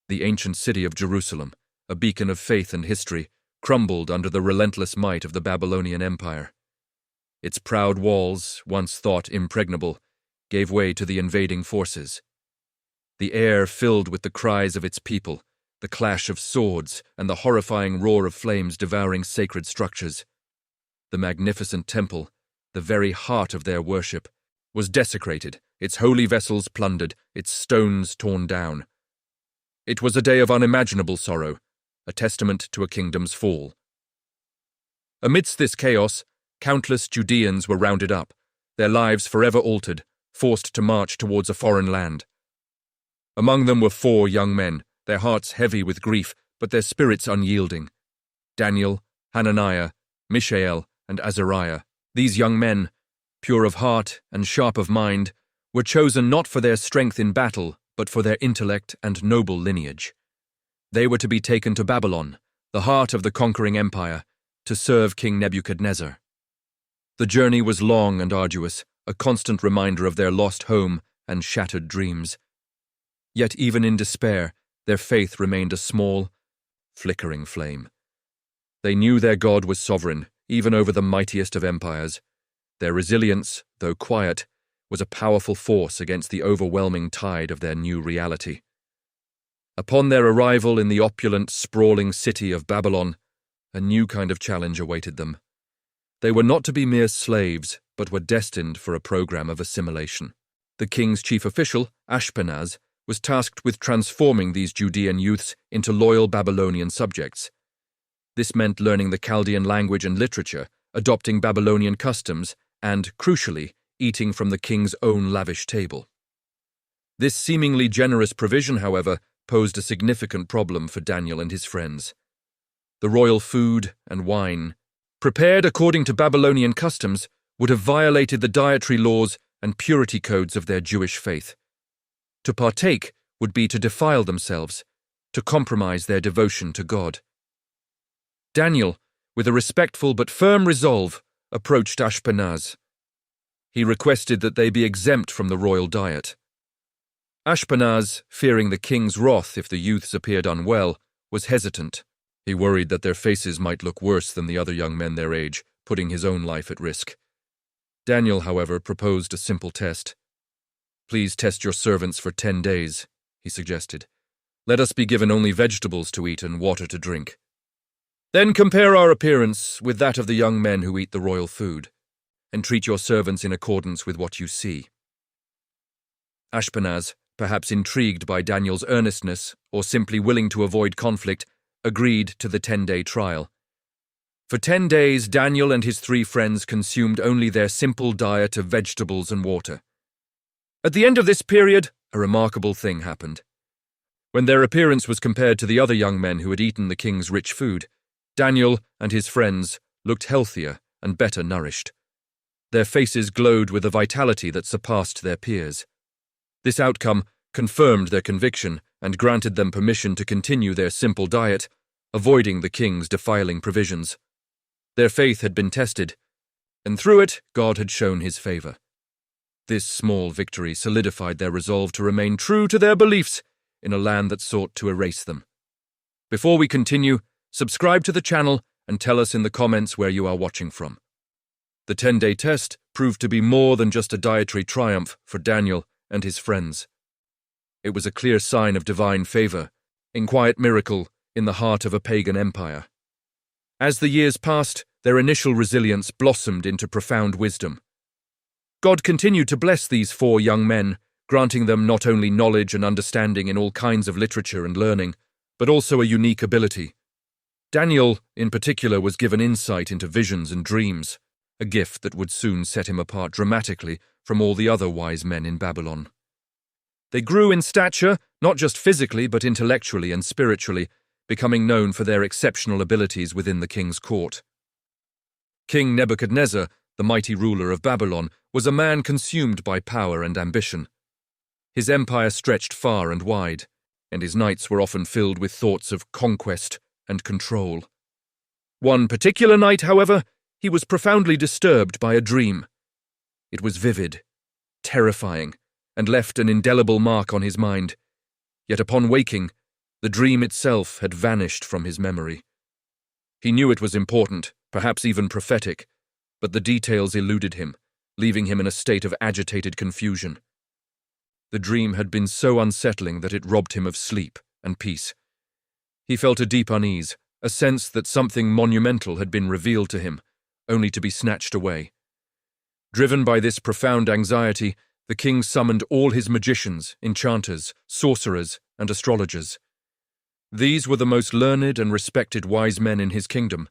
The ancient city of Jerusalem, a beacon of faith and history, crumbled under the relentless might of the Babylonian Empire. Its proud walls, once thought impregnable, gave way to the invading forces. The air filled with the cries of its people, the clash of swords, and the horrifying roar of flames devouring sacred structures. The magnificent temple, the very heart of their worship, was desecrated, its holy vessels plundered, its stones torn down. It was a day of unimaginable sorrow, a testament to a kingdom's fall. Amidst this chaos, countless Judeans were rounded up, their lives forever altered, forced to march towards a foreign land. Among them were 4 young men, their hearts heavy with grief, but their spirits unyielding. Daniel, Hananiah, Mishael, and Azariah. These young men, pure of heart and sharp of mind, were chosen not for their strength in battle, but for their intellect and noble lineage. They were to be taken to Babylon, the heart of the conquering empire, to serve King Nebuchadnezzar. The journey was long and arduous, a constant reminder of their lost home and shattered dreams. Yet even in despair, their faith remained a small, flickering flame. They knew their God was sovereign, even over the mightiest of empires. Their resilience, though quiet, was a powerful force against the overwhelming tide of their new reality. Upon their arrival in the opulent, sprawling city of Babylon, a new kind of challenge awaited them. They were not to be mere slaves, but were destined for a program of assimilation. The king's chief official, Ashpenaz, was tasked with transforming these Judean youths into loyal Babylonian subjects. This meant learning the Chaldean language and literature, adopting Babylonian customs, and, crucially, eating from the king's own lavish table. This seemingly generous provision, however, posed a significant problem for Daniel and his friends. The royal food and wine, prepared according to Babylonian customs, would have violated the dietary laws and purity codes of their Jewish faith. To partake would be to defile themselves, to compromise their devotion to God. Daniel, with a respectful but firm resolve, approached Ashpenaz. He requested that they be exempt from the royal diet. Ashpenaz, fearing the king's wrath if the youths appeared unwell, was hesitant. He worried that their faces might look worse than the other young men their age, putting his own life at risk. Daniel, however, proposed a simple test. "Please test your servants for 10 days, he suggested. "Let us be given only vegetables to eat and water to drink. Then compare our appearance with that of the young men who eat the royal food, and treat your servants in accordance with what you see." Ashpenaz, perhaps intrigued by Daniel's earnestness or simply willing to avoid conflict, agreed to the 10-day trial. For 10 days, Daniel and his 3 friends consumed only their simple diet of vegetables and water. At the end of this period, a remarkable thing happened. When their appearance was compared to the other young men who had eaten the king's rich food, Daniel and his friends looked healthier and better nourished. Their faces glowed with a vitality that surpassed their peers. This outcome confirmed their conviction and granted them permission to continue their simple diet, avoiding the king's defiling provisions. Their faith had been tested, and through it, God had shown his favor. This small victory solidified their resolve to remain true to their beliefs in a land that sought to erase them. Before we continue, subscribe to the channel and tell us in the comments where you are watching from. The 10-day test proved to be more than just a dietary triumph for Daniel and his friends. It was a clear sign of divine favor, a quiet miracle in the heart of a pagan empire. As the years passed, their initial resilience blossomed into profound wisdom. God continued to bless these 4 young men, granting them not only knowledge and understanding in all kinds of literature and learning, but also a unique ability. Daniel, in particular, was given insight into visions and dreams, a gift that would soon set him apart dramatically from all the other wise men in Babylon. They grew in stature, not just physically but intellectually and spiritually, becoming known for their exceptional abilities within the king's court. King Nebuchadnezzar, the mighty ruler of Babylon, was a man consumed by power and ambition. His empire stretched far and wide, and his nights were often filled with thoughts of conquest and control. One particular night, however, he was profoundly disturbed by a dream. It was vivid, terrifying, and left an indelible mark on his mind. Yet upon waking, The dream itself had vanished from his memory. He knew it was important, perhaps even prophetic, but the details eluded him, leaving him in a state of agitated confusion. The dream had been so unsettling that it robbed him of sleep and peace. He felt a deep unease, a sense that something monumental had been revealed to him, only to be snatched away. Driven by this profound anxiety, the king summoned all his magicians, enchanters, sorcerers, and astrologers. These were the most learned and respected wise men in his kingdom,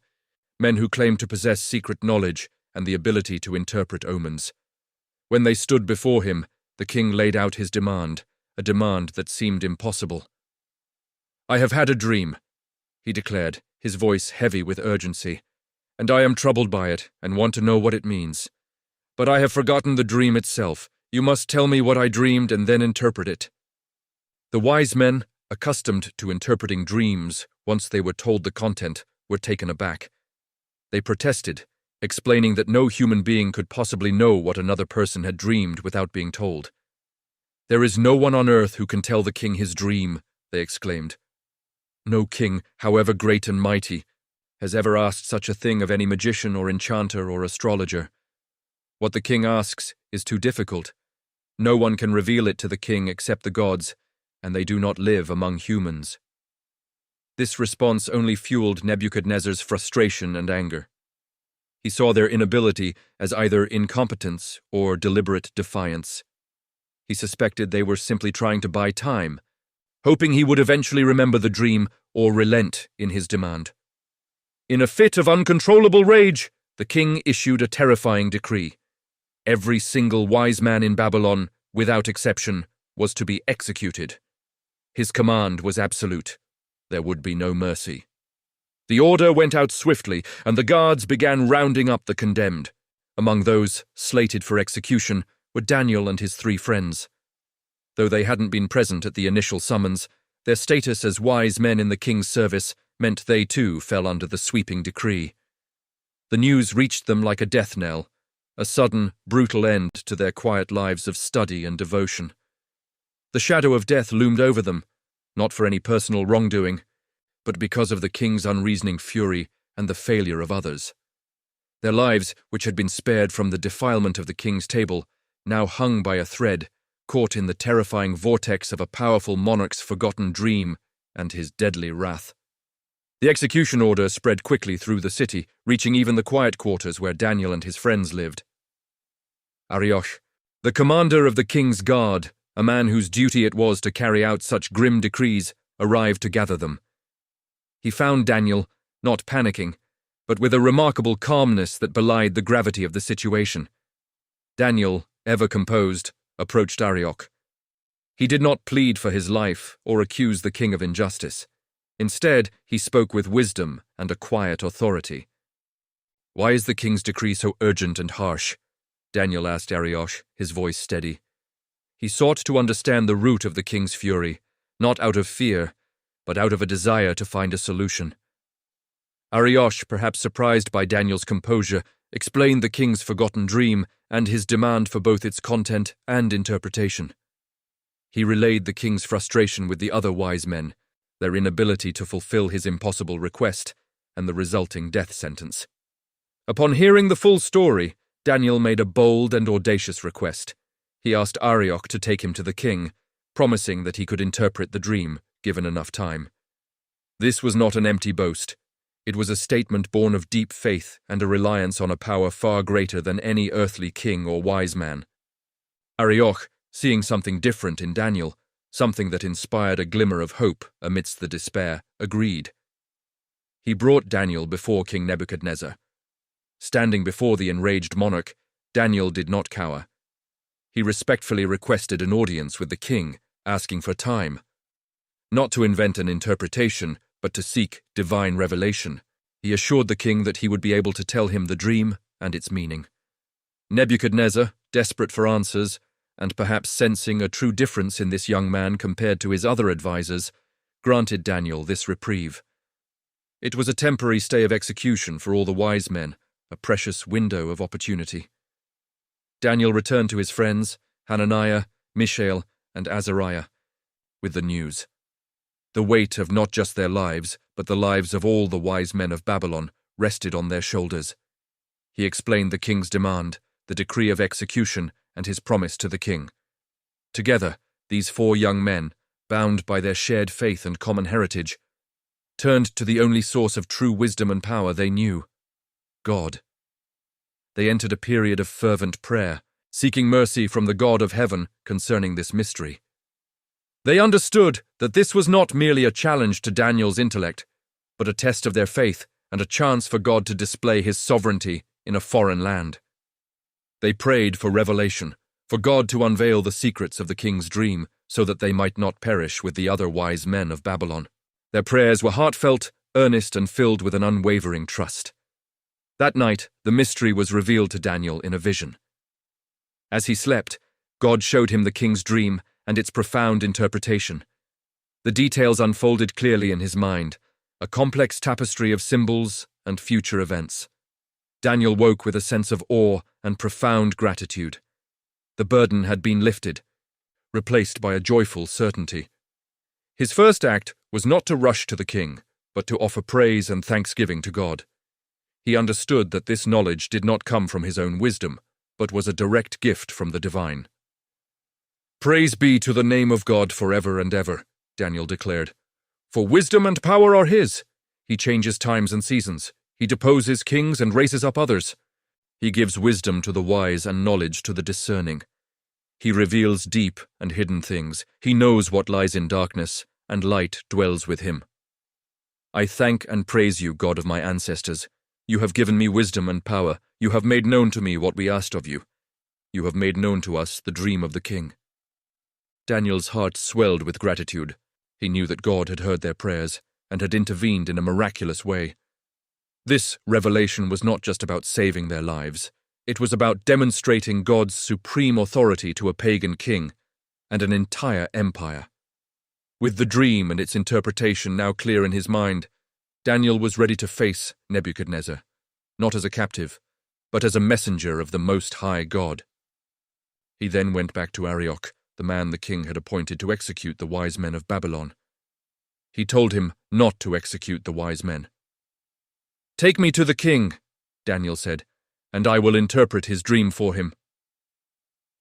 men who claimed to possess secret knowledge and the ability to interpret omens. When they stood before him, the king laid out his demand, a demand that seemed impossible. "I have had a dream," he declared, his voice heavy with urgency, "and I am troubled by it and want to know what it means. But I have forgotten the dream itself. You must tell me what I dreamed and then interpret it." The wise men, accustomed to interpreting dreams once they were told the content, were taken aback. They protested, explaining that no human being could possibly know what another person had dreamed without being told. "There is no one on earth who can tell the king his dream," they exclaimed. "No king, however great and mighty, has ever asked such a thing of any magician or enchanter or astrologer. What the king asks is too difficult. No one can reveal it to the king except the gods, and they do not live among humans." This response only fueled Nebuchadnezzar's frustration and anger. He saw their inability as either incompetence or deliberate defiance. He suspected they were simply trying to buy time, hoping he would eventually remember the dream or relent in his demand. In a fit of uncontrollable rage, the king issued a terrifying decree. Every single wise man in Babylon, without exception, was to be executed. His command was absolute. There would be no mercy. The order went out swiftly, and the guards began rounding up the condemned. Among those slated for execution were Daniel and his 3 friends. Though they hadn't been present at the initial summons, their status as wise men in the king's service meant they too fell under the sweeping decree. The news reached them like a death knell, a sudden, brutal end to their quiet lives of study and devotion. The shadow of death loomed over them, not for any personal wrongdoing, but because of the king's unreasoning fury and the failure of others. Their lives, which had been spared from the defilement of the king's table, now hung by a thread, caught in the terrifying vortex of a powerful monarch's forgotten dream and his deadly wrath. The execution order spread quickly through the city, reaching even the quiet quarters where Daniel and his friends lived. Arioch, the commander of the king's guard, a man whose duty it was to carry out such grim decrees, arrived to gather them. He found Daniel, not panicking, but with a remarkable calmness that belied the gravity of the situation. Daniel, ever composed, approached Arioch. He did not plead for his life or accuse the king of injustice. Instead, he spoke with wisdom and a quiet authority. "Why is the king's decree so urgent and harsh?" Daniel asked Arioch, his voice steady. He sought to understand the root of the king's fury, not out of fear, but out of a desire to find a solution. Arioch, perhaps surprised by Daniel's composure, explained the king's forgotten dream and his demand for both its content and interpretation. He relayed the king's frustration with the other wise men, their inability to fulfill his impossible request, and the resulting death sentence. Upon hearing the full story, Daniel made a bold and audacious request. He asked Arioch to take him to the king, promising that he could interpret the dream, given enough time. This was not an empty boast. It was a statement born of deep faith and a reliance on a power far greater than any earthly king or wise man. Arioch, seeing something different in Daniel, something that inspired a glimmer of hope amidst the despair, agreed. He brought Daniel before King Nebuchadnezzar. Standing before the enraged monarch, Daniel did not cower. He respectfully requested an audience with the king, asking for time. Not to invent an interpretation, but to seek divine revelation. He assured the king that he would be able to tell him the dream and its meaning. Nebuchadnezzar, desperate for answers, and perhaps sensing a true difference in this young man compared to his other advisers, granted Daniel this reprieve. It was a temporary stay of execution for all the wise men, a precious window of opportunity. Daniel returned to his friends, Hananiah, Mishael, and Azariah, with the news. The weight of not just their lives, but the lives of all the wise men of Babylon rested on their shoulders. He explained the king's demand, the decree of execution, and his promise to the king. Together, these 4 young men, bound by their shared faith and common heritage, turned to the only source of true wisdom and power they knew: God. They entered a period of fervent prayer, seeking mercy from the God of heaven concerning this mystery. They understood that this was not merely a challenge to Daniel's intellect, but a test of their faith and a chance for God to display his sovereignty in a foreign land. They prayed for revelation, for God to unveil the secrets of the king's dream, so that they might not perish with the other wise men of Babylon. Their prayers were heartfelt, earnest, and filled with an unwavering trust. That night, the mystery was revealed to Daniel in a vision. As he slept, God showed him the king's dream and its profound interpretation. The details unfolded clearly in his mind, a complex tapestry of symbols and future events. Daniel woke with a sense of awe and profound gratitude. The burden had been lifted, replaced by a joyful certainty. His first act was not to rush to the king, but to offer praise and thanksgiving to God. He understood that this knowledge did not come from his own wisdom, but was a direct gift from the divine. "Praise be to the name of God forever and ever," Daniel declared. "For wisdom and power are his. He changes times and seasons. He deposes kings and raises up others. He gives wisdom to the wise and knowledge to the discerning. He reveals deep and hidden things. He knows what lies in darkness, and light dwells with him. I thank and praise you, God of my ancestors. You have given me wisdom and power. You have made known to me what we asked of you. You have made known to us the dream of the king." Daniel's heart swelled with gratitude. He knew that God had heard their prayers and had intervened in a miraculous way. This revelation was not just about saving their lives. It was about demonstrating God's supreme authority to a pagan king and an entire empire. With the dream and its interpretation now clear in his mind, Daniel was ready to face Nebuchadnezzar, not as a captive, but as a messenger of the Most High God. He then went back to Arioch, the man the king had appointed to execute the wise men of Babylon. He told him not to execute the wise men. "Take me to the king," Daniel said, "and I will interpret his dream for him."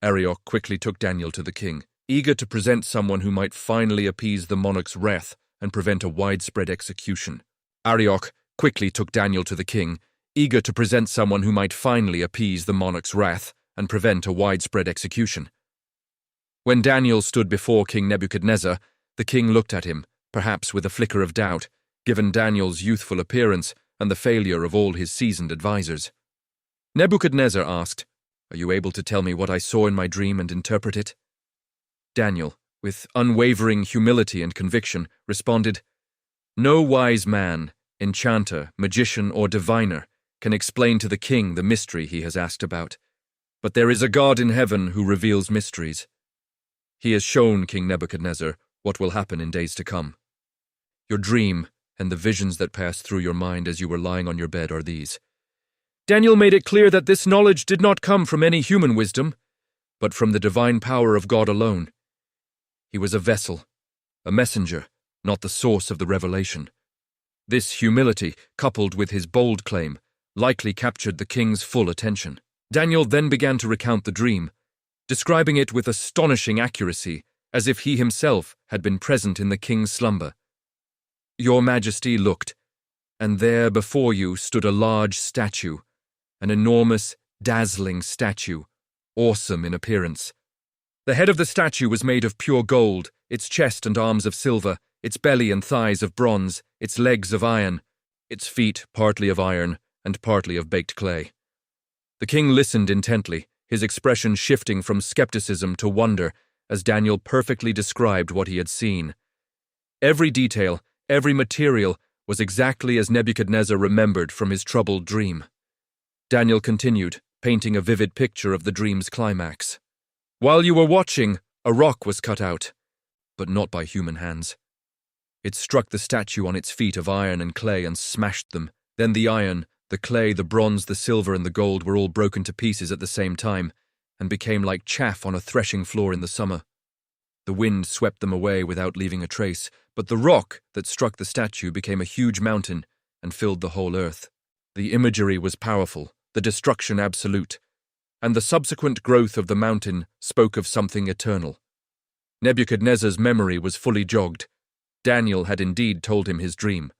Arioch quickly took Daniel to the king, eager to present someone who might finally appease the monarch's wrath and prevent a widespread execution. Arioch quickly took Daniel to the king, eager to present someone who might finally appease the monarch's wrath and prevent a widespread execution. When Daniel stood before King Nebuchadnezzar, the king looked at him, perhaps with a flicker of doubt, given Daniel's youthful appearance and the failure of all his seasoned advisors. Nebuchadnezzar asked, "Are you able to tell me what I saw in my dream and interpret it?" Daniel, with unwavering humility and conviction, responded, "No wise man, enchanter, magician, or diviner can explain to the king the mystery he has asked about, but there is a God in heaven who reveals mysteries. He has shown King Nebuchadnezzar what will happen in days to come. Your dream and the visions that passed through your mind as you were lying on your bed are these." Daniel made it clear that this knowledge did not come from any human wisdom, but from the divine power of God alone. He was a vessel, a messenger, not the source of the revelation. This humility, coupled with his bold claim, likely captured the king's full attention. Daniel then began to recount the dream, describing it with astonishing accuracy, as if he himself had been present in the king's slumber. "Your Majesty looked, and there before you stood a large statue, an enormous, dazzling statue, awesome in appearance. The head of the statue was made of pure gold, its chest and arms of silver, its belly and thighs of bronze, its legs of iron, its feet partly of iron and partly of baked clay." The king listened intently, his expression shifting from skepticism to wonder as Daniel perfectly described what he had seen. Every detail, every material was exactly as Nebuchadnezzar remembered from his troubled dream. Daniel continued, painting a vivid picture of the dream's climax. "While you were watching, a rock was cut out, but not by human hands. It struck the statue on its feet of iron and clay and smashed them. Then the iron, the clay, the bronze, the silver, and the gold were all broken to pieces at the same time and became like chaff on a threshing floor in the summer. The wind swept them away without leaving a trace, but the rock that struck the statue became a huge mountain and filled the whole earth. The imagery was powerful, the destruction absolute, and the subsequent growth of the mountain spoke of something eternal. Nebuchadnezzar's memory was fully jogged. Daniel had indeed told him his dream.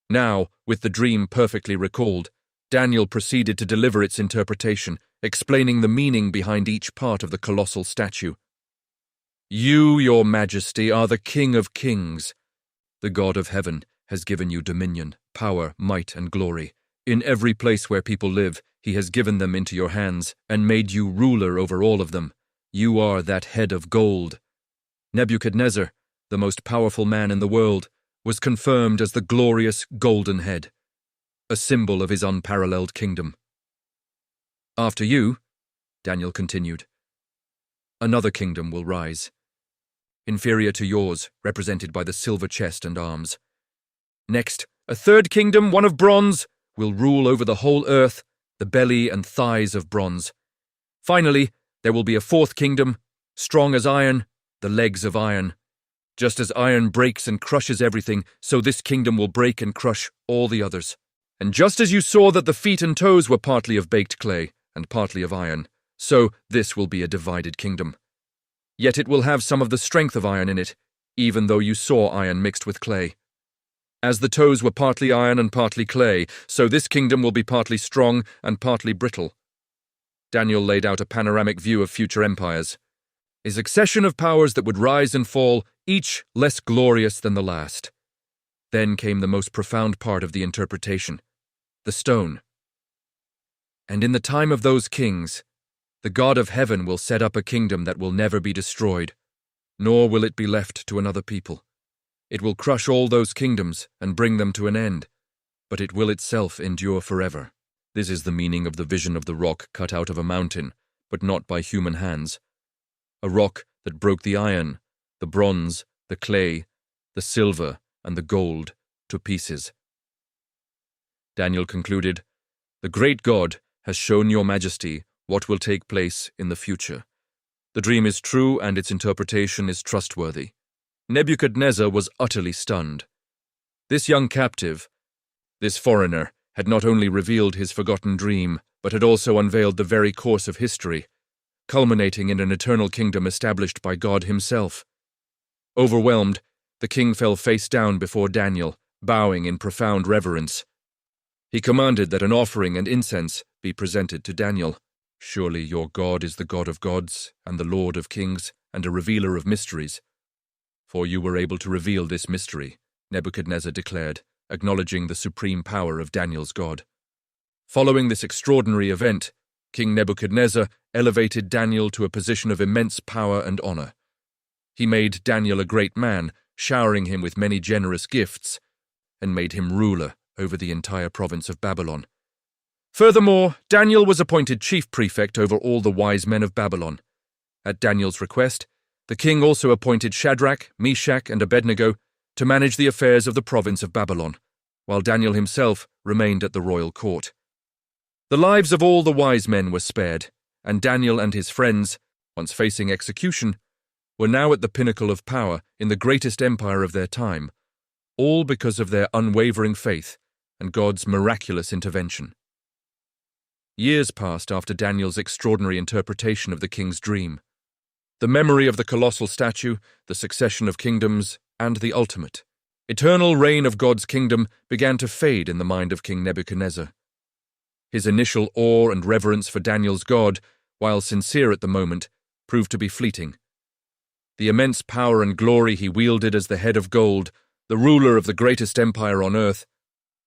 Now, with the dream perfectly recalled, Daniel proceeded to deliver its interpretation, explaining the meaning behind each part of the colossal statue. "You, your majesty, are the King of Kings. The God of heaven has given you dominion, power, might, and glory. In every place where people live, he has given them into your hands and made you ruler over all of them. You are that head of gold." Nebuchadnezzar, the most powerful man in the world, was confirmed as the glorious golden head, a symbol of his unparalleled kingdom. "After you," Daniel continued, "another kingdom will rise, inferior to yours, represented by the silver chest and arms. Next, a third kingdom, one of bronze, will rule over the whole earth, the belly and thighs of bronze. Finally, there will be a fourth kingdom, strong as iron, the legs of iron. Just as iron breaks and crushes everything, so this kingdom will break and crush all the others. And just as you saw that the feet and toes were partly of baked clay and partly of iron, so this will be a divided kingdom. Yet it will have some of the strength of iron in it, even though you saw iron mixed with clay. As the toes were partly iron and partly clay, so this kingdom will be partly strong and partly brittle." Daniel laid out a panoramic view of future empires, a succession of powers that would rise and fall, each less glorious than the last. Then came the most profound part of the interpretation, the stone. "And in the time of those kings, the God of heaven will set up a kingdom that will never be destroyed, nor will it be left to another people. It will crush all those kingdoms and bring them to an end, but it will itself endure forever." This is the meaning of the vision of the rock cut out of a mountain, but not by human hands. A rock that broke the iron, the bronze, the clay, the silver, and the gold to pieces. Daniel concluded, "The great God has shown your majesty what will take place in the future. The dream is true and its interpretation is trustworthy." Nebuchadnezzar was utterly stunned. This young captive, this foreigner, had not only revealed his forgotten dream, but had also unveiled the very course of history, culminating in an eternal kingdom established by God himself. Overwhelmed, the king fell face down before Daniel, bowing in profound reverence. He commanded that an offering and incense be presented to Daniel. "Surely your God is the God of gods and the Lord of kings and a revealer of mysteries. For you were able to reveal this mystery," Nebuchadnezzar declared, acknowledging the supreme power of Daniel's God. Following this extraordinary event, King Nebuchadnezzar elevated Daniel to a position of immense power and honor. He made Daniel a great man, showering him with many generous gifts, and made him ruler over the entire province of Babylon. Furthermore, Daniel was appointed chief prefect over all the wise men of Babylon. At Daniel's request, the king also appointed Shadrach, Meshach, and Abednego to manage the affairs of the province of Babylon, while Daniel himself remained at the royal court. The lives of all the wise men were spared, and Daniel and his friends, once facing execution, were now at the pinnacle of power in the greatest empire of their time, all because of their unwavering faith and God's miraculous intervention. Years passed after Daniel's extraordinary interpretation of the king's dream. The memory of the colossal statue, the succession of kingdoms, and the ultimate, eternal reign of God's kingdom began to fade in the mind of King Nebuchadnezzar. His initial awe and reverence for Daniel's God, while sincere at the moment, proved to be fleeting. The immense power and glory he wielded as the head of gold, the ruler of the greatest empire on earth,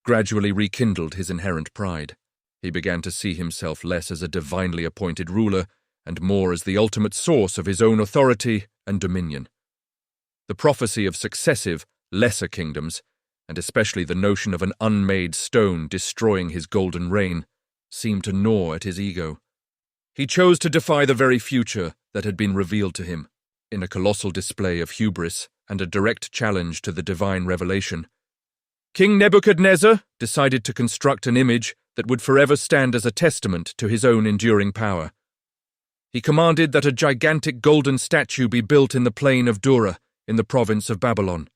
gradually rekindled his inherent pride. He began to see himself less as a divinely appointed ruler and more as the ultimate source of his own authority and dominion. The prophecy of successive, lesser kingdoms, and especially the notion of an unmade stone destroying his golden reign, seemed to gnaw at his ego. He chose to defy the very future that had been revealed to him, in a colossal display of hubris and a direct challenge to the divine revelation. King Nebuchadnezzar decided to construct an image that would forever stand as a testament to his own enduring power. He commanded that a gigantic golden statue be built in the plain of Dura, in the province of Babylon.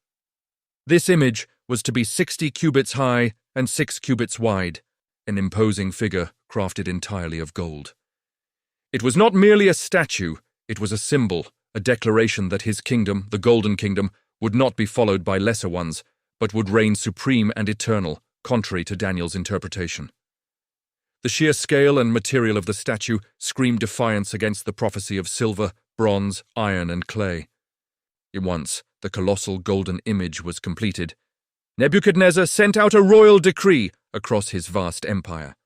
This image was to be 60 cubits high and 6 cubits wide, an imposing figure crafted entirely of gold. It was not merely a statue, it was a symbol, a declaration that his kingdom, the Golden Kingdom, would not be followed by lesser ones, but would reign supreme and eternal, contrary to Daniel's interpretation. The sheer scale and material of the statue screamed defiance against the prophecy of silver, bronze, iron, and clay. Once the colossal golden image was completed, Nebuchadnezzar sent out a royal decree across his vast empire.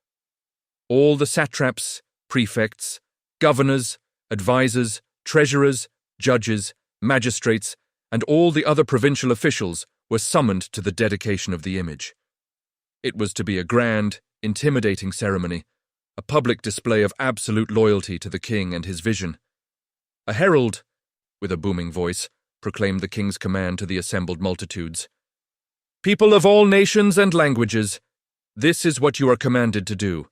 All the satraps, prefects, governors, advisors, treasurers, judges, magistrates, and all the other provincial officials were summoned to the dedication of the image. It was to be a grand, intimidating ceremony, a public display of absolute loyalty to the king and his vision. A herald, with a booming voice, proclaimed the king's command to the assembled multitudes. "People of all nations and languages, this is what you are commanded to do.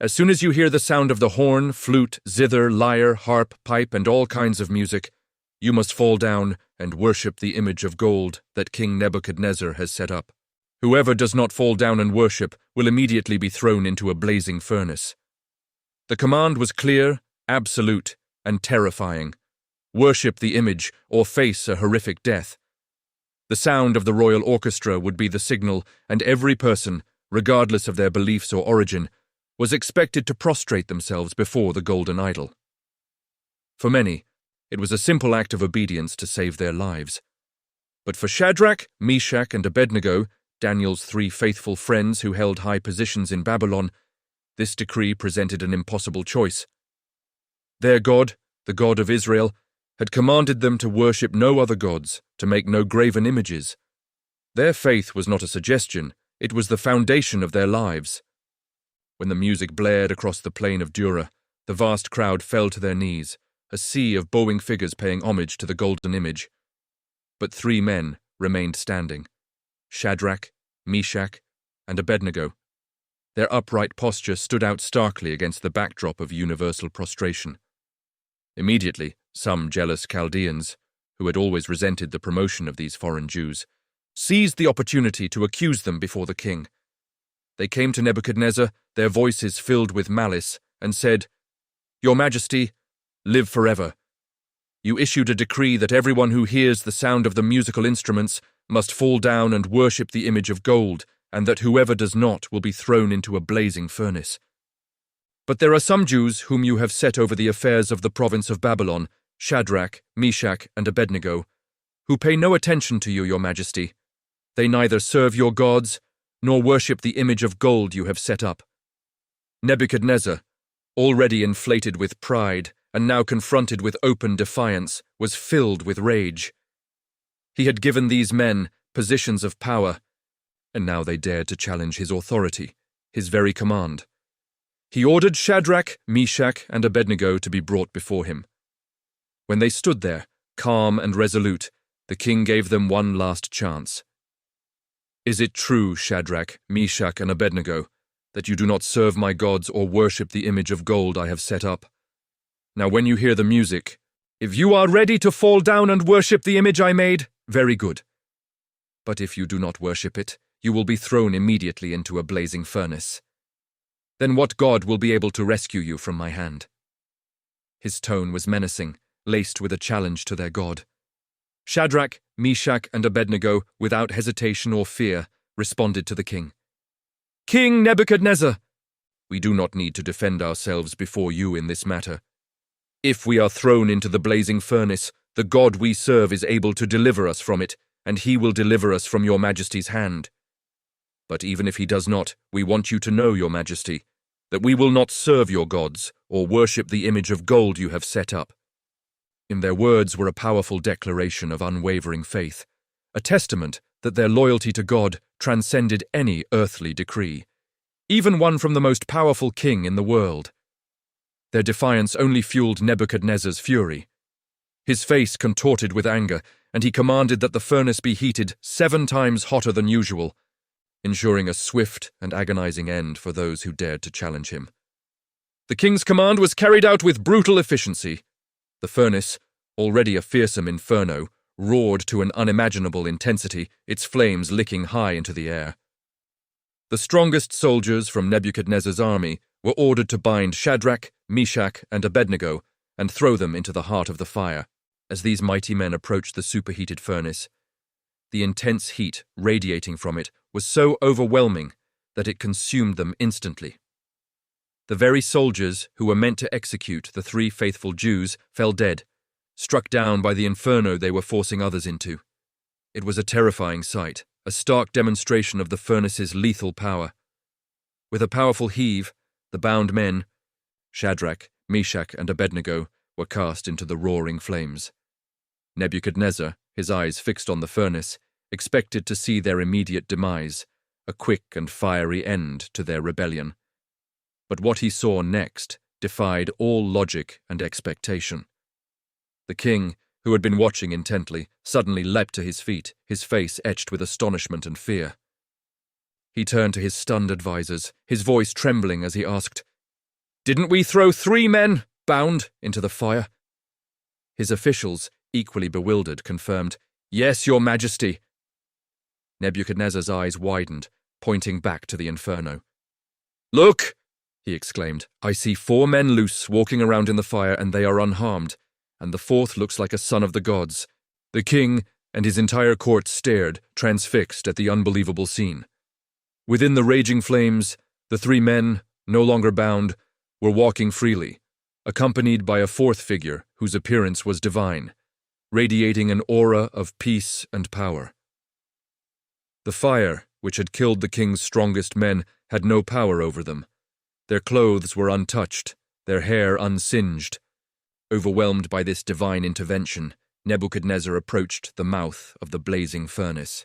As soon as you hear the sound of the horn, flute, zither, lyre, harp, pipe, and all kinds of music, you must fall down and worship the image of gold that King Nebuchadnezzar has set up. Whoever does not fall down and worship will immediately be thrown into a blazing furnace." The command was clear, absolute, and terrifying. Worship the image or face a horrific death. The sound of the royal orchestra would be the signal, and every person, regardless of their beliefs or origin, was expected to prostrate themselves before the golden idol. For many, it was a simple act of obedience to save their lives. But for Shadrach, Meshach, and Abednego, Daniel's 3 faithful friends who held high positions in Babylon, this decree presented an impossible choice. Their God, the God of Israel, had commanded them to worship no other gods, to make no graven images. Their faith was not a suggestion, it was the foundation of their lives. When the music blared across the plain of Dura, the vast crowd fell to their knees, a sea of bowing figures paying homage to the golden image. But 3 men remained standing: Shadrach, Meshach, and Abednego. Their upright posture stood out starkly against the backdrop of universal prostration. Immediately, some jealous Chaldeans, who had always resented the promotion of these foreign Jews, seized the opportunity to accuse them before the king. They came to Nebuchadnezzar, their voices filled with malice, and said, "Your Majesty, live forever. You issued a decree that everyone who hears the sound of the musical instruments must fall down and worship the image of gold, and that whoever does not will be thrown into a blazing furnace. But there are some Jews whom you have set over the affairs of the province of Babylon, Shadrach, Meshach, and Abednego, who pay no attention to you, your Majesty. They neither serve your gods, nor worship the image of gold you have set up." Nebuchadnezzar, already inflated with pride and now confronted with open defiance, was filled with rage. He had given these men positions of power, and now they dared to challenge his authority, his very command. He ordered Shadrach, Meshach, and Abednego to be brought before him. When they stood there, calm and resolute, the king gave them one last chance. "Is it true, Shadrach, Meshach, and Abednego, that you do not serve my gods or worship the image of gold I have set up? Now when you hear the music, if you are ready to fall down and worship the image I made, very good. But if you do not worship it, you will be thrown immediately into a blazing furnace. Then what god will be able to rescue you from my hand?" His tone was menacing, laced with a challenge to their god. Shadrach, Meshach, and Abednego, without hesitation or fear, responded to the king. "King Nebuchadnezzar, we do not need to defend ourselves before you in this matter. If we are thrown into the blazing furnace, the God we serve is able to deliver us from it, and he will deliver us from your Majesty's hand. But even if he does not, we want you to know, your Majesty, that we will not serve your gods or worship the image of gold you have set up." In their words were a powerful declaration of unwavering faith, a testament that their loyalty to God transcended any earthly decree, even one from the most powerful king in the world. Their defiance only fueled Nebuchadnezzar's fury. His face contorted with anger, and he commanded that the furnace be heated 7 times hotter than usual, ensuring a swift and agonizing end for those who dared to challenge him. The king's command was carried out with brutal efficiency. The furnace, already a fearsome inferno, roared to an unimaginable intensity, its flames licking high into the air. The strongest soldiers from Nebuchadnezzar's army were ordered to bind Shadrach, Meshach, and Abednego and throw them into the heart of the fire. As these mighty men approached the superheated furnace, the intense heat radiating from it was so overwhelming that it consumed them instantly. The very soldiers who were meant to execute the 3 faithful Jews fell dead, struck down by the inferno they were forcing others into. It was a terrifying sight, a stark demonstration of the furnace's lethal power. With a powerful heave, the bound men, Shadrach, Meshach, and Abednego, were cast into the roaring flames. Nebuchadnezzar, his eyes fixed on the furnace, expected to see their immediate demise, a quick and fiery end to their rebellion. But what he saw next defied all logic and expectation. The king, who had been watching intently, suddenly leapt to his feet, his face etched with astonishment and fear. He turned to his stunned advisers, his voice trembling as he asked, "Didn't we throw 3 men, bound, into the fire?" His officials, equally bewildered, confirmed, "Yes, your majesty." Nebuchadnezzar's eyes widened, pointing back to the inferno. "Look!" he exclaimed. "I see 4 men loose, walking around in the fire, and they are unharmed, and the 4th looks like a son of the gods." The king and his entire court stared, transfixed at the unbelievable scene. Within the raging flames, the 3 men, no longer bound, were walking freely, accompanied by a 4th figure whose appearance was divine, radiating an aura of peace and power. The fire, which had killed the king's strongest men, had no power over them. Their clothes were untouched, their hair unsinged. Overwhelmed by this divine intervention, Nebuchadnezzar approached the mouth of the blazing furnace.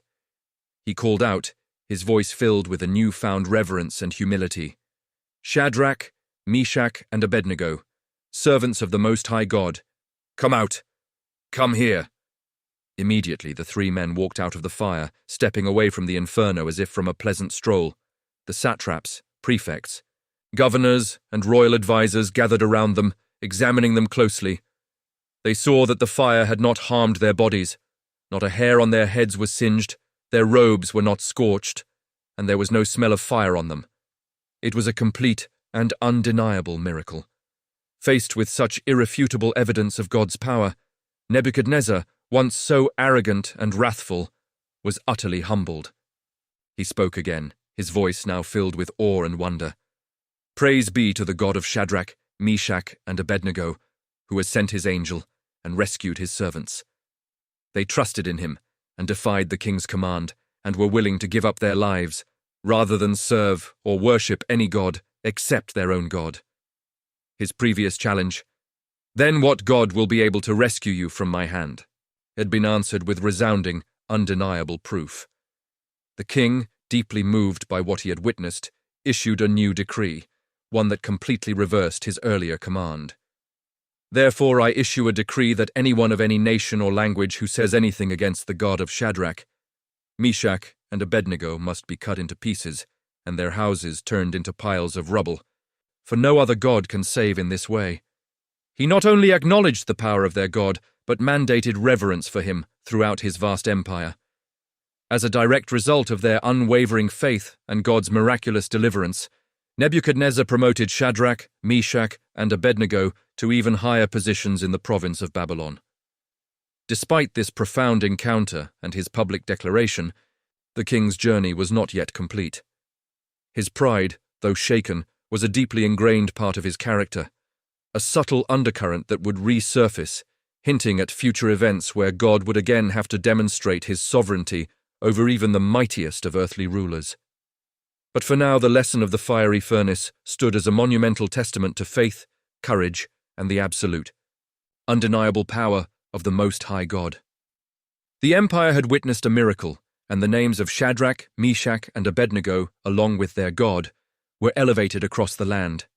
He called out, his voice filled with a newfound reverence and humility, "Shadrach, Meshach, and Abednego, servants of the Most High God, come out! Come here!" Immediately the 3 men walked out of the fire, stepping away from the inferno as if from a pleasant stroll. The satraps, prefects, governors, and royal advisers gathered around them, examining them closely. They saw that the fire had not harmed their bodies, not a hair on their heads was singed, their robes were not scorched, and there was no smell of fire on them. It was a complete and undeniable miracle. Faced with such irrefutable evidence of God's power, Nebuchadnezzar, once so arrogant and wrathful, was utterly humbled. He spoke again, his voice now filled with awe and wonder. "Praise be to the God of Shadrach, Meshach, and Abednego, who has sent his angel and rescued his servants. They trusted in him and defied the king's command and were willing to give up their lives rather than serve or worship any god except their own God." His previous challenge, "Then what God will be able to rescue you from my hand?" had been answered with resounding, undeniable proof. The king, deeply moved by what he had witnessed, issued a new decree, one that completely reversed his earlier command. "Therefore I issue a decree that anyone of any nation or language who says anything against the God of Shadrach, Meshach, and Abednego must be cut into pieces, and their houses turned into piles of rubble, for no other god can save in this way." He not only acknowledged the power of their God, but mandated reverence for him throughout his vast empire. As a direct result of their unwavering faith and God's miraculous deliverance, Nebuchadnezzar promoted Shadrach, Meshach, and Abednego to even higher positions in the province of Babylon. Despite this profound encounter and his public declaration, the king's journey was not yet complete. His pride, though shaken, was a deeply ingrained part of his character, a subtle undercurrent that would resurface, hinting at future events where God would again have to demonstrate his sovereignty over even the mightiest of earthly rulers. But for now, the lesson of the fiery furnace stood as a monumental testament to faith, courage, and the absolute, undeniable power of the Most High God. The empire had witnessed a miracle, and the names of Shadrach, Meshach, and Abednego, along with their God, were elevated across the land,